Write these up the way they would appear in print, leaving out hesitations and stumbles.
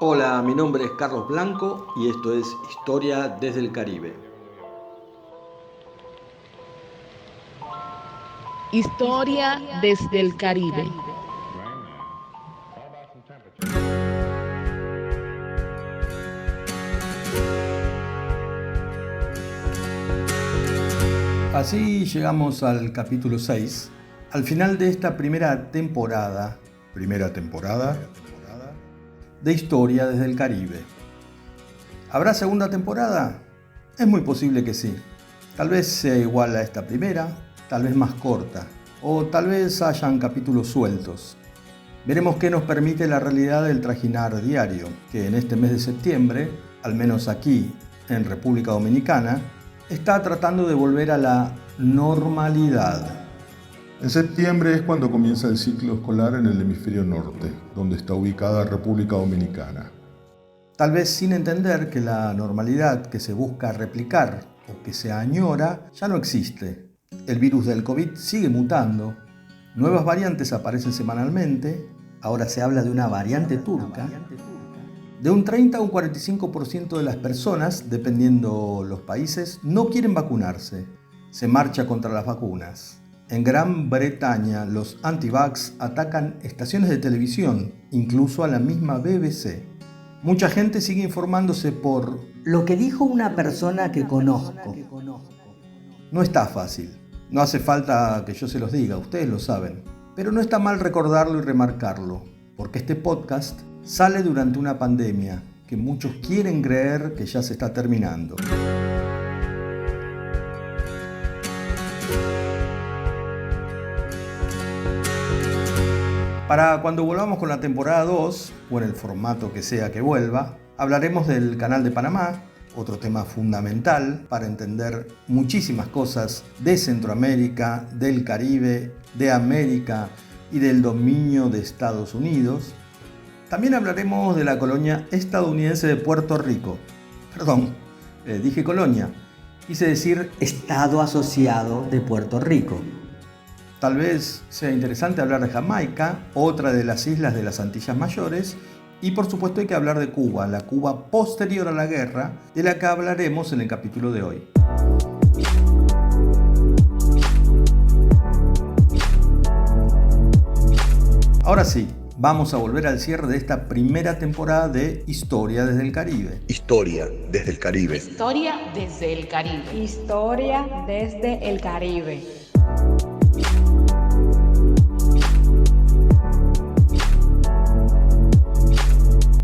Hola, mi nombre es Carlos Blanco y esto es Historia desde el Caribe. Historia desde el Caribe. Así llegamos al capítulo 6, al final de esta primera temporada de Historia desde el Caribe. ¿Habrá segunda temporada? Es muy posible que sí. Tal vez sea igual a esta primera, tal vez más corta, o tal vez hayan capítulos sueltos. Veremos qué nos permite la realidad del trajinar diario, que en este mes de septiembre, al menos aquí en República Dominicana, está tratando de volver a la normalidad. En septiembre es cuando comienza el ciclo escolar en el hemisferio norte, donde está ubicada República Dominicana. Tal vez sin entender que la normalidad que se busca replicar o que se añora ya no existe. El virus del COVID sigue mutando, nuevas variantes aparecen semanalmente, ahora se habla de una variante turca. De un 30 a un 45% de las personas, dependiendo los países, no quieren vacunarse. Se marcha contra las vacunas. En Gran Bretaña, los anti-vax atacan estaciones de televisión, incluso a la misma BBC. Mucha gente sigue informándose por lo que dijo una persona que conozco. No está fácil. No hace falta que yo se los diga, ustedes lo saben. Pero no está mal recordarlo y remarcarlo, porque este podcast sale durante una pandemia que muchos quieren creer que ya se está terminando. Para cuando volvamos con la temporada 2, o en el formato que sea que vuelva, hablaremos del Canal de Panamá, otro tema fundamental para entender muchísimas cosas de Centroamérica, del Caribe, de América y del dominio de Estados Unidos. También hablaremos de la colonia estadounidense de Puerto Rico. Dije colonia, quise decir Estado Asociado de Puerto Rico. Tal vez sea interesante hablar de Jamaica, otra de las islas de las Antillas Mayores, y por supuesto hay que hablar de Cuba, la Cuba posterior a la guerra, de la que hablaremos en el capítulo de hoy. Ahora sí, vamos a volver al cierre de esta primera temporada de Historia desde el Caribe. Historia desde el Caribe. Historia desde el Caribe. Historia desde el Caribe.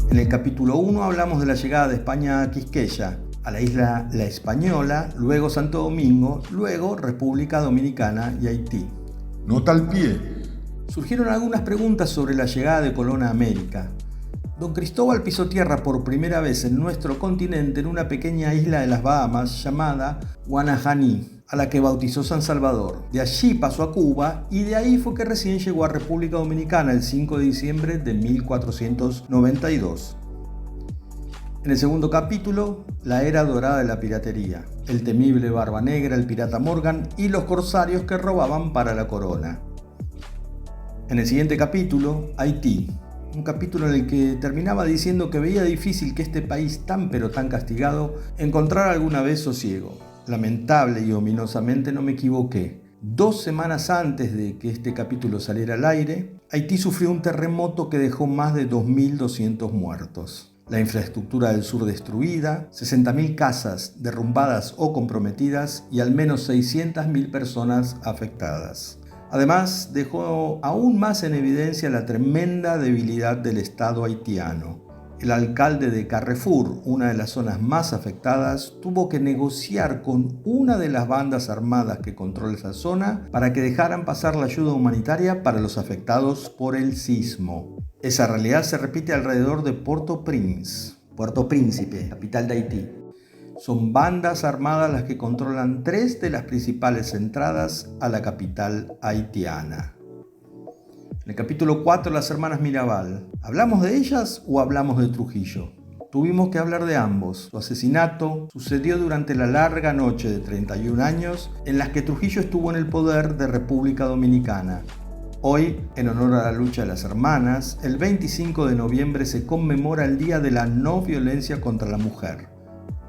En el capítulo 1 hablamos de la llegada de España a Quisqueya, a la isla La Española, luego Santo Domingo, luego República Dominicana y Haití. Nota al pie. Surgieron algunas preguntas sobre la llegada de Colón a América. Don Cristóbal pisó tierra por primera vez en nuestro continente en una pequeña isla de las Bahamas llamada Guanajaní, a la que bautizó San Salvador. De allí pasó a Cuba y de ahí fue que recién llegó a República Dominicana el 5 de diciembre de 1492. En el segundo capítulo, la era dorada de la piratería, el temible Barba Negra, el pirata Morgan y los corsarios que robaban para la corona. En el siguiente capítulo, Haití, un capítulo en el que terminaba diciendo que veía difícil que este país tan pero tan castigado encontrara alguna vez sosiego. Lamentable y ominosamente no me equivoqué. 2 semanas antes de que este capítulo saliera al aire, Haití sufrió un terremoto que dejó más de 2.200 muertos. La infraestructura del sur destruida, 60.000 casas derrumbadas o comprometidas y al menos 600.000 personas afectadas. Además, dejó aún más en evidencia la tremenda debilidad del Estado haitiano. El alcalde de Carrefour, una de las zonas más afectadas, tuvo que negociar con una de las bandas armadas que controla esa zona para que dejaran pasar la ayuda humanitaria para los afectados por el sismo. Esa realidad se repite alrededor de Puerto Príncipe, capital de Haití. Son bandas armadas las que controlan 3 de las principales entradas a la capital haitiana. En el capítulo 4, las hermanas Mirabal. ¿Hablamos de ellas o hablamos de Trujillo? Tuvimos que hablar de ambos. Su asesinato sucedió durante la larga noche de 31 años en las que Trujillo estuvo en el poder de República Dominicana. Hoy, en honor a la lucha de las hermanas, el 25 de noviembre se conmemora el Día de la No Violencia contra la Mujer.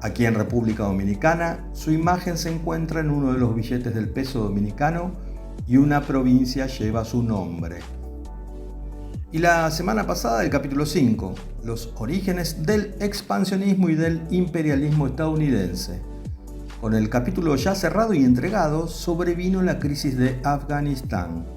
Aquí en República Dominicana, su imagen se encuentra en uno de los billetes del peso dominicano y una provincia lleva su nombre. Y la semana pasada, el capítulo 5, los orígenes del expansionismo y del imperialismo estadounidense. Con el capítulo ya cerrado y entregado, sobrevino la crisis de Afganistán.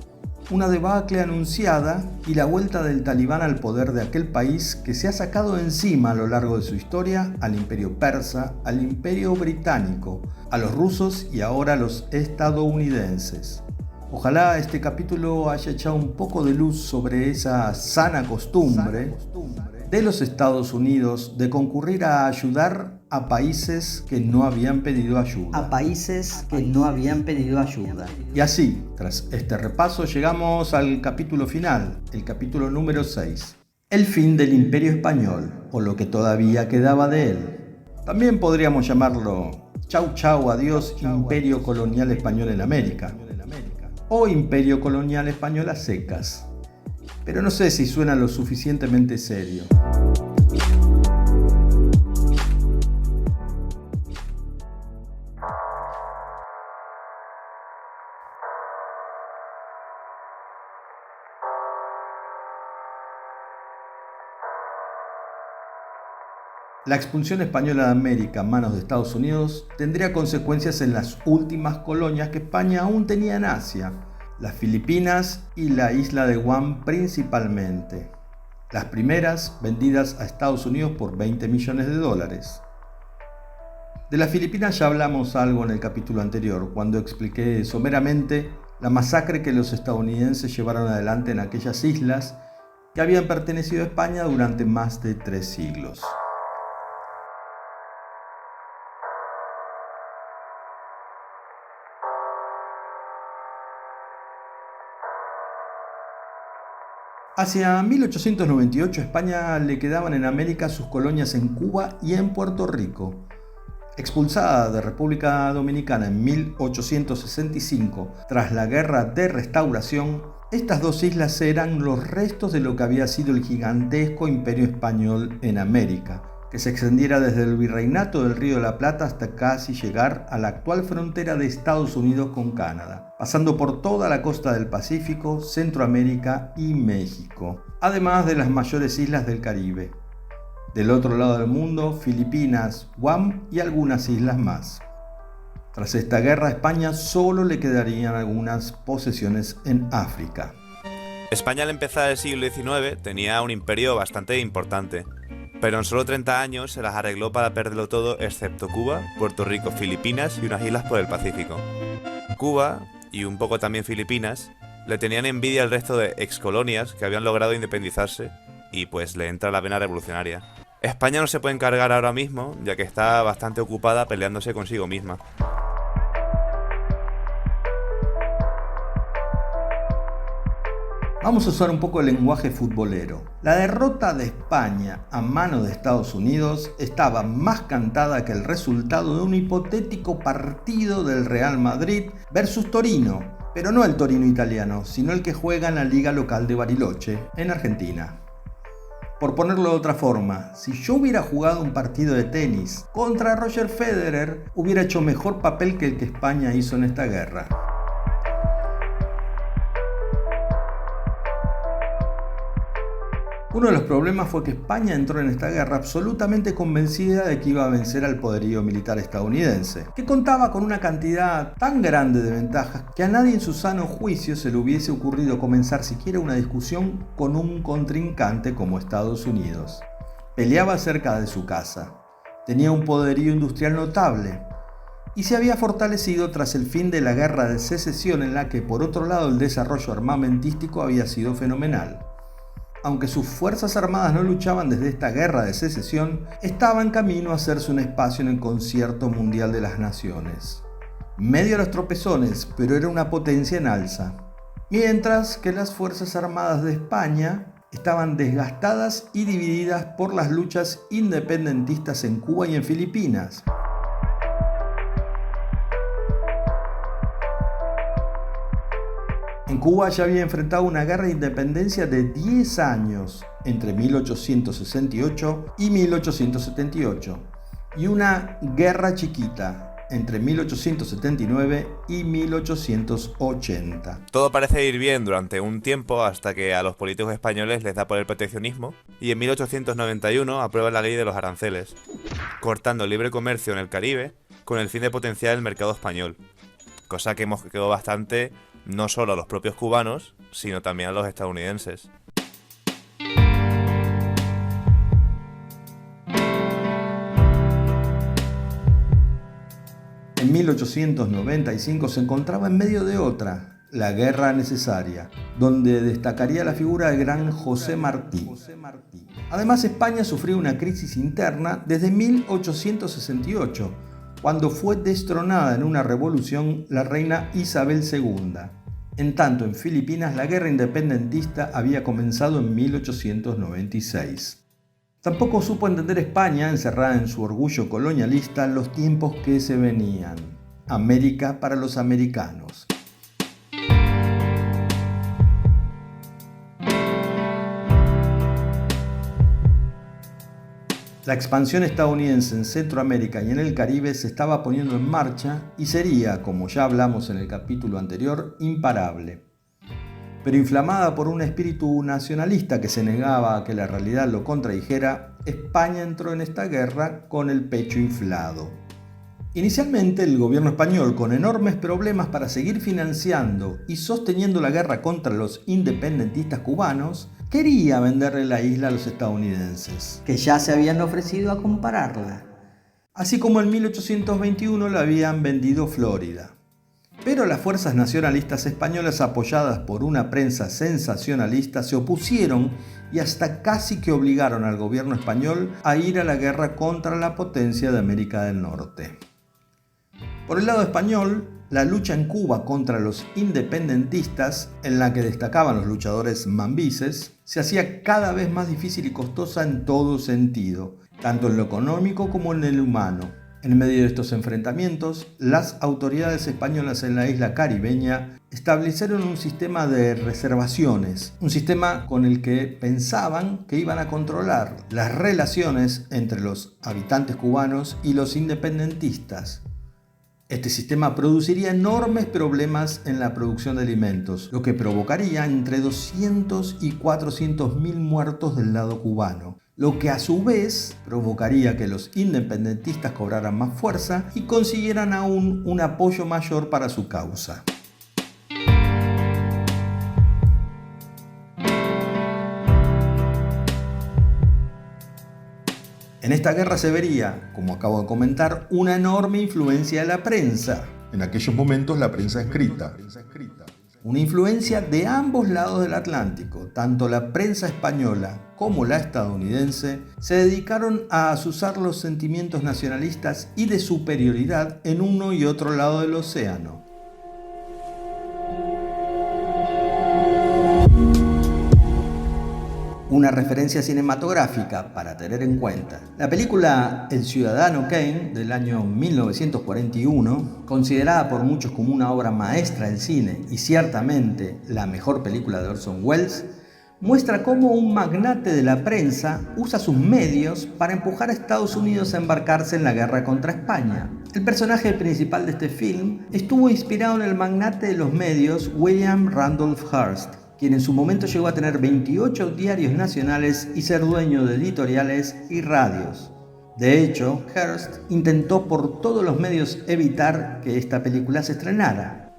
Una debacle anunciada y la vuelta del talibán al poder de aquel país que se ha sacado encima a lo largo de su historia al imperio persa, al imperio británico, a los rusos y ahora a los estadounidenses. Ojalá este capítulo haya echado un poco de luz sobre esa sana costumbre de los Estados Unidos de concurrir a ayudar a países que no habían pedido ayuda. Y así, tras este repaso, llegamos al capítulo final, el capítulo número 6. El fin del Imperio Español, o lo que todavía quedaba de él. También podríamos llamarlo Chau Chau Adiós Imperio Colonial Español en América. O Imperio Colonial Español a secas. Pero no sé si suena lo suficientemente serio. La expulsión española de América a manos de Estados Unidos tendría consecuencias en las últimas colonias que España aún tenía en Asia, las Filipinas y la isla de Guam principalmente. Las primeras vendidas a Estados Unidos por $20 millones. De las Filipinas ya hablamos algo en el capítulo anterior, cuando expliqué someramente la masacre que los estadounidenses llevaron adelante en aquellas islas que habían pertenecido a España durante más de 3 siglos. Hacia 1898 a España le quedaban en América sus colonias en Cuba y en Puerto Rico. Expulsada de República Dominicana en 1865 tras la Guerra de Restauración, estas dos islas eran los restos de lo que había sido el gigantesco imperio español en América, que se extendiera desde el virreinato del Río de la Plata hasta casi llegar a la actual frontera de Estados Unidos con Canadá, pasando por toda la costa del Pacífico, Centroamérica y México, además de las mayores islas del Caribe. Del otro lado del mundo, Filipinas, Guam y algunas islas más. Tras esta guerra, a España solo le quedarían algunas posesiones en África. España al empezar el siglo XIX tenía un imperio bastante importante, pero en solo 30 años se las arregló para perderlo todo excepto Cuba, Puerto Rico, Filipinas y unas islas por el Pacífico. Cuba, y un poco también Filipinas, le tenían envidia al resto de excolonias que habían logrado independizarse y pues le entra la vena revolucionaria. España no se puede encargar ahora mismo, ya que está bastante ocupada peleándose consigo misma. Vamos a usar un poco el lenguaje futbolero. La derrota de España a manos de Estados Unidos estaba más cantada que el resultado de un hipotético partido del Real Madrid versus Torino, pero no el Torino italiano, sino el que juega en la liga local de Bariloche, en Argentina. Por ponerlo de otra forma, si yo hubiera jugado un partido de tenis contra Roger Federer, hubiera hecho mejor papel que el que España hizo en esta guerra. Uno de los problemas fue que España entró en esta guerra absolutamente convencida de que iba a vencer al poderío militar estadounidense, que contaba con una cantidad tan grande de ventajas que a nadie en su sano juicio se le hubiese ocurrido comenzar siquiera una discusión con un contrincante como Estados Unidos. Peleaba cerca de su casa, tenía un poderío industrial notable y se había fortalecido tras el fin de la guerra de secesión, en la que por otro lado el desarrollo armamentístico había sido fenomenal. Aunque sus fuerzas armadas no luchaban desde esta guerra de secesión, estaba en camino a hacerse un espacio en el concierto mundial de las naciones. Medio a los tropezones, pero era una potencia en alza. Mientras que las fuerzas armadas de España estaban desgastadas y divididas por las luchas independentistas en Cuba y en Filipinas. En Cuba ya había enfrentado una guerra de independencia de 10 años, entre 1868 y 1878, y una guerra chiquita, entre 1879 y 1880. Todo parece ir bien durante un tiempo hasta que a los políticos españoles les da por el proteccionismo y en 1891 aprueban la ley de los aranceles, cortando el libre comercio en el Caribe con el fin de potenciar el mercado español, cosa que mosqueó bastante no solo a los propios cubanos, sino también a los estadounidenses. En 1895 se encontraba en medio de otra, la guerra necesaria, donde destacaría la figura del gran José Martí. Además, España sufrió una crisis interna desde 1868, cuando fue destronada en una revolución la reina Isabel II. En tanto, en Filipinas la guerra independentista había comenzado en 1896. Tampoco supo entender España, encerrada en su orgullo colonialista, los tiempos que se venían. América para los americanos. La expansión estadounidense en Centroamérica y en el Caribe se estaba poniendo en marcha y sería, como ya hablamos en el capítulo anterior, imparable. Pero inflamada por un espíritu nacionalista que se negaba a que la realidad lo contradijera, España entró en esta guerra con el pecho inflado. Inicialmente, el gobierno español, con enormes problemas para seguir financiando y sosteniendo la guerra contra los independentistas cubanos, quería venderle la isla a los estadounidenses, que ya se habían ofrecido a compararla. Así como en 1821 le habían vendido Florida. Pero las fuerzas nacionalistas españolas, apoyadas por una prensa sensacionalista, se opusieron y hasta casi que obligaron al gobierno español a ir a la guerra contra la potencia de América del Norte. Por el lado español, la lucha en Cuba contra los independentistas, en la que destacaban los luchadores mambises, se hacía cada vez más difícil y costosa en todo sentido, tanto en lo económico como en el humano. En medio de estos enfrentamientos, las autoridades españolas en la isla caribeña establecieron un sistema de reservaciones, un sistema con el que pensaban que iban a controlar las relaciones entre los habitantes cubanos y los independentistas. Este sistema produciría enormes problemas en la producción de alimentos, lo que provocaría entre 200 y 400 mil muertos del lado cubano, lo que a su vez provocaría que los independentistas cobraran más fuerza y consiguieran aún un apoyo mayor para su causa. En esta guerra se vería, como acabo de comentar, una enorme influencia de la prensa. En aquellos momentos la prensa escrita. Una influencia de ambos lados del Atlántico. Tanto la prensa española como la estadounidense se dedicaron a azuzar los sentimientos nacionalistas y de superioridad en uno y otro lado del océano. Una referencia cinematográfica para tener en cuenta. La película El Ciudadano Kane del año 1941, considerada por muchos como una obra maestra del cine y ciertamente la mejor película de Orson Welles, muestra cómo un magnate de la prensa usa sus medios para empujar a Estados Unidos a embarcarse en la guerra contra España. El personaje principal de este film estuvo inspirado en el magnate de los medios William Randolph Hearst, quien en su momento llegó a tener 28 diarios nacionales y ser dueño de editoriales y radios. De hecho, Hearst intentó por todos los medios evitar que esta película se estrenara.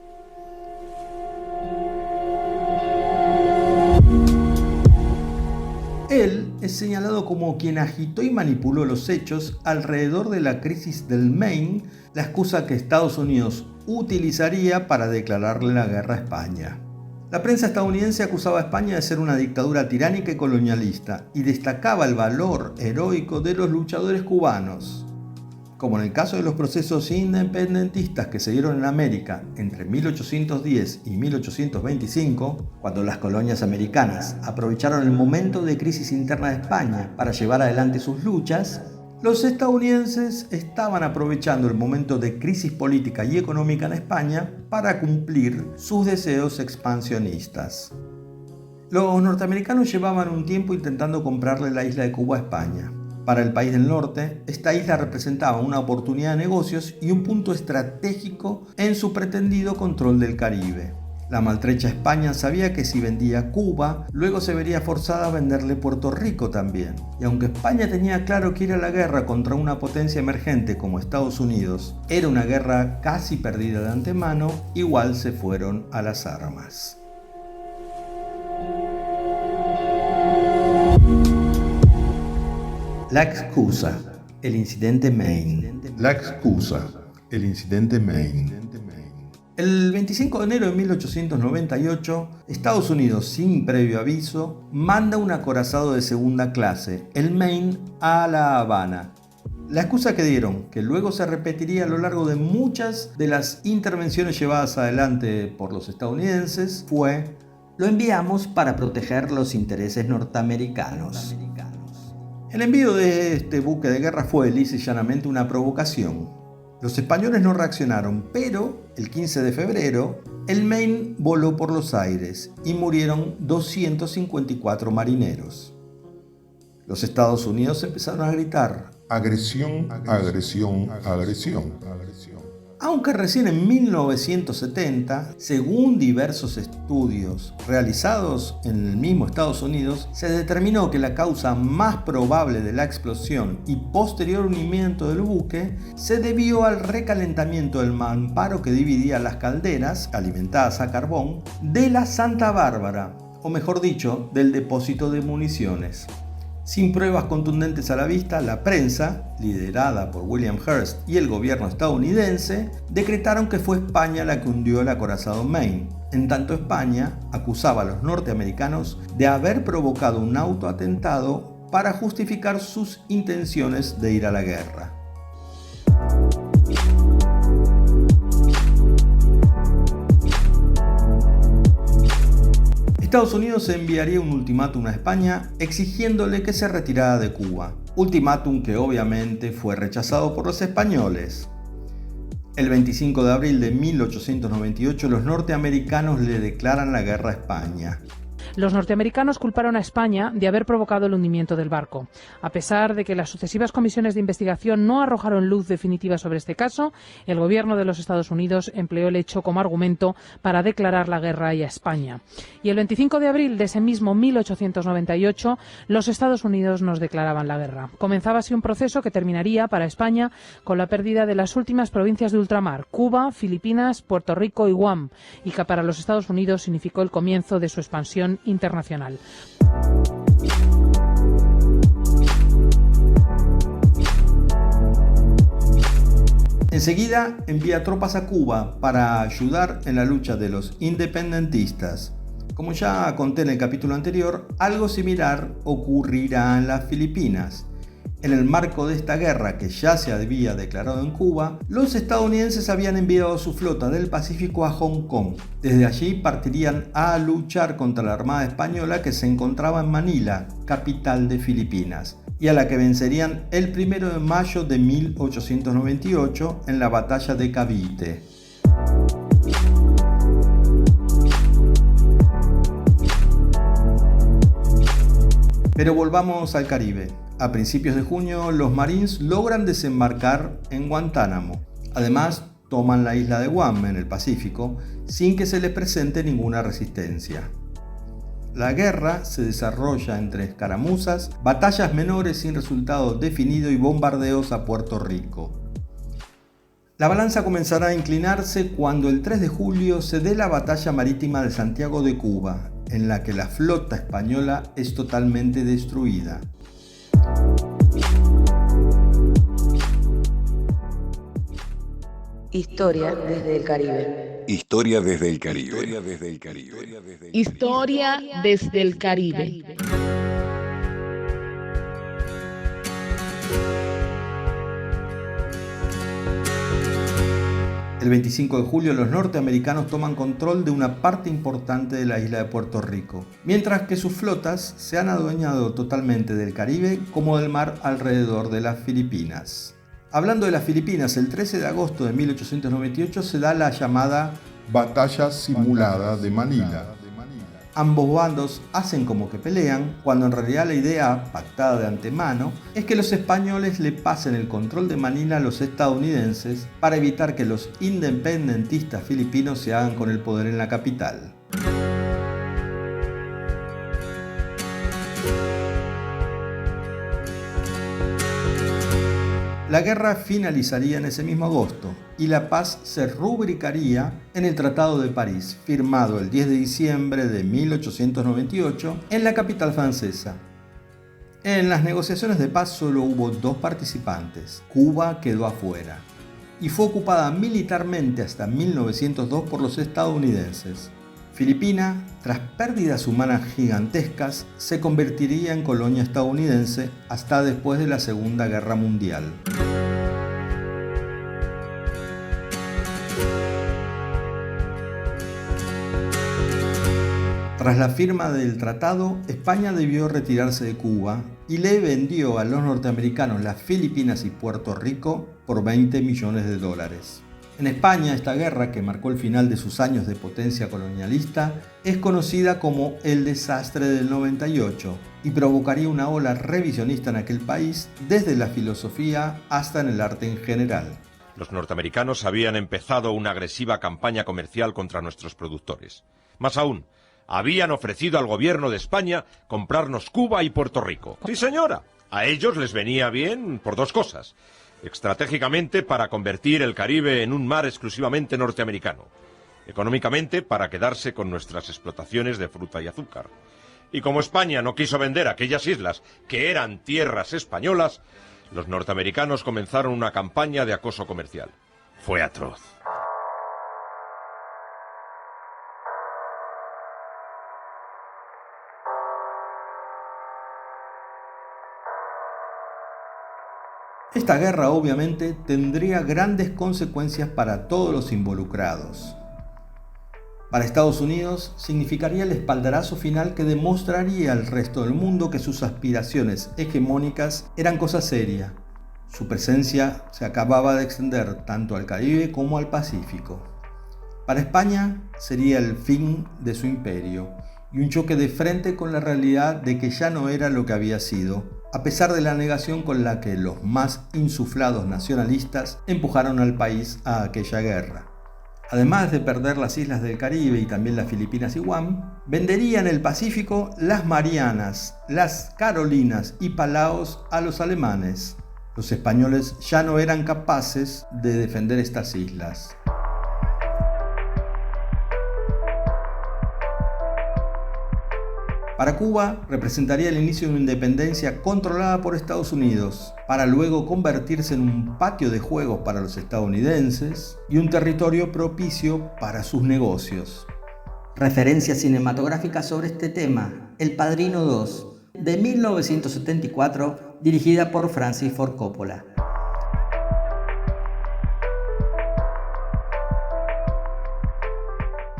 Él es señalado como quien agitó y manipuló los hechos alrededor de la crisis del Maine, la excusa que Estados Unidos utilizaría para declararle la guerra a España. La prensa estadounidense acusaba a España de ser una dictadura tiránica y colonialista y destacaba el valor heroico de los luchadores cubanos. Como en el caso de los procesos independentistas que se dieron en América entre 1810 y 1825, cuando las colonias americanas aprovecharon el momento de crisis interna de España para llevar adelante sus luchas, Los estadounidenses estaban aprovechando el momento de crisis política y económica en España para cumplir sus deseos expansionistas. Los norteamericanos llevaban un tiempo intentando comprarle la isla de Cuba a España. Para el país del norte, esta isla representaba una oportunidad de negocios y un punto estratégico en su pretendido control del Caribe. La maltrecha España sabía que si vendía Cuba, luego se vería forzada a venderle Puerto Rico también. Y aunque España tenía claro que ir a la guerra contra una potencia emergente como Estados Unidos era una guerra casi perdida de antemano, igual se fueron a las armas. La excusa, el incidente Maine. La excusa, el incidente Maine. El 25 de enero de 1898, Estados Unidos, sin previo aviso, manda un acorazado de segunda clase, el Maine, a La Habana. La excusa que dieron, que luego se repetiría a lo largo de muchas de las intervenciones llevadas adelante por los estadounidenses, fue: lo enviamos para proteger los intereses norteamericanos. El envío de este buque de guerra fue lisa y llanamente una provocación. Los españoles no reaccionaron, pero el 15 de febrero, el Maine voló por los aires y murieron 254 marineros. Los Estados Unidos empezaron a gritar: agresión, agresión, agresión. Aunque recién en 1970, según diversos estudios realizados en el mismo Estados Unidos, se determinó que la causa más probable de la explosión y posterior hundimiento del buque se debió al recalentamiento del mamparo que dividía las calderas, alimentadas a carbón, de la Santa Bárbara, o mejor dicho, del depósito de municiones. Sin pruebas contundentes a la vista, la prensa, liderada por William Hearst y el gobierno estadounidense, decretaron que fue España la que hundió el acorazado Maine. En tanto, España acusaba a los norteamericanos de haber provocado un autoatentado para justificar sus intenciones de ir a la guerra. Estados Unidos enviaría un ultimátum a España exigiéndole que se retirara de Cuba, ultimátum que obviamente fue rechazado por los españoles. El 25 de abril de 1898 los norteamericanos le declaran la guerra a España. Los norteamericanos culparon a España de haber provocado el hundimiento del barco. A pesar de que las sucesivas comisiones de investigación no arrojaron luz definitiva sobre este caso, el gobierno de los Estados Unidos empleó el hecho como argumento para declarar la guerra a España. Y el 25 de abril de ese mismo 1898, los Estados Unidos nos declaraban la guerra. Comenzaba así un proceso que terminaría para España con la pérdida de las últimas provincias de ultramar, Cuba, Filipinas, Puerto Rico y Guam, y que para los Estados Unidos significó el comienzo de su expansión internacional. Enseguida envía tropas a Cuba para ayudar en la lucha de los independentistas. Como ya conté en el capítulo anterior, algo similar ocurrirá en las Filipinas. En el marco de esta guerra que ya se había declarado en Cuba, los estadounidenses habían enviado su flota del Pacífico a Hong Kong. Desde allí partirían a luchar contra la Armada Española que se encontraba en Manila, capital de Filipinas, y a la que vencerían el 1 de mayo de 1898 en la batalla de Cavite. Pero volvamos al Caribe. A principios de junio, los Marines logran desembarcar en Guantánamo. Además, toman la isla de Guam en el Pacífico sin que se les presente ninguna resistencia. La guerra se desarrolla entre escaramuzas, batallas menores sin resultado definido y bombardeos a Puerto Rico. La balanza comenzará a inclinarse cuando el 3 de julio se dé la batalla marítima de Santiago de Cuba, en la que la flota española es totalmente destruida. Historia desde el Caribe. Historia desde el Caribe. Historia desde el Caribe. El 25 de julio los norteamericanos toman control de una parte importante de la isla de Puerto Rico, mientras que sus flotas se han adueñado totalmente del Caribe como del mar alrededor de las Filipinas. Hablando de las Filipinas, el 13 de agosto de 1898 se da la llamada Batalla simulada de Manila. Ambos bandos hacen como que pelean, cuando en realidad la idea, pactada de antemano, es que los españoles le pasen el control de Manila a los estadounidenses para evitar que los independentistas filipinos se hagan con el poder en la capital. La guerra finalizaría en ese mismo agosto y la paz se rubricaría en el Tratado de París, firmado el 10 de diciembre de 1898 en la capital francesa. En las negociaciones de paz solo hubo dos participantes. Cuba quedó afuera y fue ocupada militarmente hasta 1902 por los estadounidenses. Filipinas, tras pérdidas humanas gigantescas, se convertiría en colonia estadounidense hasta después de la Segunda Guerra Mundial. Tras la firma del tratado, España debió retirarse de Cuba y le vendió a los norteamericanos las Filipinas y Puerto Rico por $20 millones. En España, esta guerra, que marcó el final de sus años de potencia colonialista, es conocida como el desastre del 98 y provocaría una ola revisionista en aquel país, desde la filosofía hasta en el arte en general. Los norteamericanos habían empezado una agresiva campaña comercial contra nuestros productores. Más aún, habían ofrecido al gobierno de España comprarnos Cuba y Puerto Rico. Sí, señora. A ellos les venía bien por dos cosas. Estratégicamente, para convertir el Caribe en un mar exclusivamente norteamericano. Económicamente, para quedarse con nuestras explotaciones de fruta y azúcar. Y como España no quiso vender aquellas islas que eran tierras españolas, los norteamericanos comenzaron una campaña de acoso comercial. Fue atroz. Esta guerra obviamente tendría grandes consecuencias para todos los involucrados. Para Estados Unidos significaría el espaldarazo final que demostraría al resto del mundo que sus aspiraciones hegemónicas eran cosa seria. Su presencia se acababa de extender tanto al Caribe como al Pacífico. Para España sería el fin de su imperio y un choque de frente con la realidad de que ya no era lo que había sido, a pesar de la negación con la que los más insuflados nacionalistas empujaron al país a aquella guerra. Además de perder las islas del Caribe y también las Filipinas y Guam, venderían el Pacífico, las Marianas, las Carolinas y Palaos a los alemanes. Los españoles ya no eran capaces de defender estas islas. Para Cuba representaría el inicio de una independencia controlada por Estados Unidos, para luego convertirse en un patio de juegos para los estadounidenses y un territorio propicio para sus negocios. Referencia cinematográfica sobre este tema: El Padrino 2, de 1974, dirigida por Francis Ford Coppola.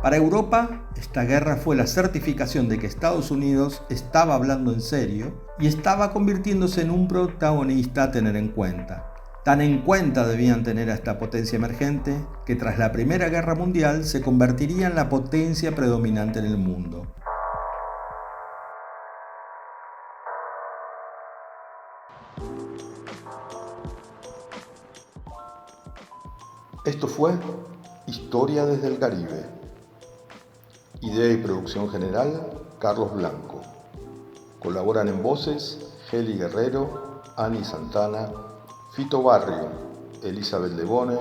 Para Europa, esta guerra fue la certificación de que Estados Unidos estaba hablando en serio y estaba convirtiéndose en un protagonista a tener en cuenta. Tan en cuenta debían tener a esta potencia emergente que tras la Primera Guerra Mundial se convertiría en la potencia predominante en el mundo. Esto fue Historia desde el Caribe. Idea y producción general, Carlos Blanco. Colaboran en voces Geli Guerrero, Ani Santana, Fito Barrio, Elizabeth Lebone,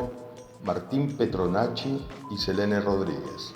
Martín Petronacci y Selene Rodríguez.